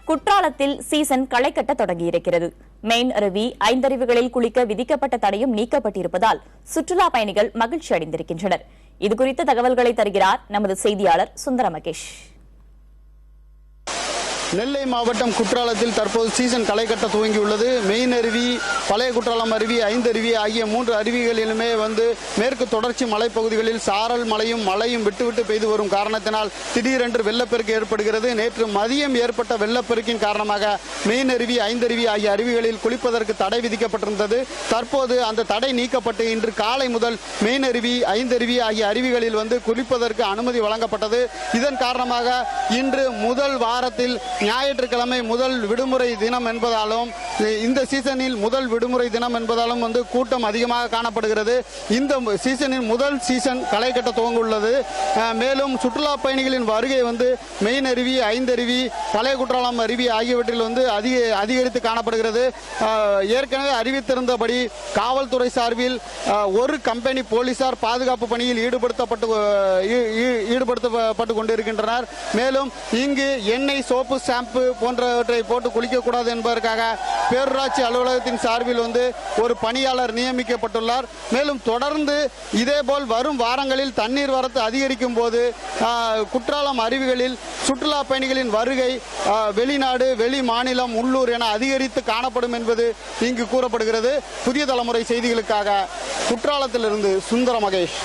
குற்றாலத்தில் சீசன் களை கட்ட தொடங்கியிருக்கிறது. மெயின் அருவி, ஐந்தருவிகளில் குளிக்க விதிக்கப்பட்ட தடையும் நீக்கப்பட்டிருப்பதால் சுற்றுலா பயணிகள் மகிழ்ச்சி அடைந்திருக்கின்றனர். இதுகுறித்த தகவல்களை தருகிறார் நமது செய்தியாளர் சுந்தர மகேஷ். நெல்லை மாவட்டம் குற்றாலத்தில் தற்போது சீசன் களை கட்ட துவங்கியுள்ளது. மெயின் அருவி, பழைய குற்றாலம் அருவி, ஐந்தருவி ஆகிய 3 அருவிகளிலுமே மேற்கு தொடர்ச்சி மலைப்பகுதிகளில் சாரல் மழையும் விட்டு பெய்து வரும் காரணத்தினால் திடீரென்று வெள்ளப்பெருக்கு ஏற்படுகிறது. நேற்று மதியம் ஏற்பட்ட வெள்ளப்பெருக்கின் காரணமாக மெயின் அருவி, ஐந்தருவி ஆகிய அருவிகளில் குளிப்பதற்கு தடை விதிக்கப்பட்டிருந்தது. தற்போது அந்த தடை நீக்கப்பட்டு இன்று காலை முதல் மெயின் அருவி, ஐந்தருவி ஆகிய அருவிகளில் குளிப்பதற்கு அனுமதி வழங்கப்பட்டது. இதன் காரணமாக இன்று முதல் வாரத்தில் ஞாயிற்றுக்கிழமை முதல் விடுமுறை தினம் என்பதாலும் இந்த சீசனில் முதல் விடுமுறை தினம் என்பதாலும் கூட்டம் அதிகமாக காணப்படுகிறது. இந்த சீசனில் முதல் சீசன் களை கட்ட துவங்க உள்ளது. மேலும் சுற்றுலா பயணிகளின் வருகை மெயின் அருவி, ஐந்தருவி, பழைய குற்றாலம் அருவி ஆகியவற்றில் அதிகரித்து காணப்படுகிறது. ஏற்கனவே அறிவித்திருந்தபடி காவல்துறை சார்பில் ஒரு கம்பெனி போலீசார் பாதுகாப்பு பணியில் ஈடுபடுத்தப்பட்டு கொண்டிருக்கின்றனர். மேலும் இங்கு எண்ணெய், சோப்பு, ஷாம்பு போன்றவற்றை போட்டு குளிக்கக்கூடாது என்பதற்காக பேரூராட்சி அலுவலகத்தின் சார்பில் ஒரு பணியாளர் நியமிக்கப்பட்டுள்ளார். மேலும் தொடர்ந்து இதேபோல் வரும் வாரங்களில் தண்ணீர் வரத்து அதிகரிக்கும் போது குற்றாலம் அருவிகளில் சுற்றுலா பயணிகளின் வருகை வெளிநாடு, வெளி மாநிலம், உள்ளூர் என அதிகரித்து காணப்படும் என்பது இங்கு கூறப்படுகிறது. புதிய தலைமுறை செய்திகளுக்காக குற்றாலத்திலிருந்து சுந்தர மகேஷ்.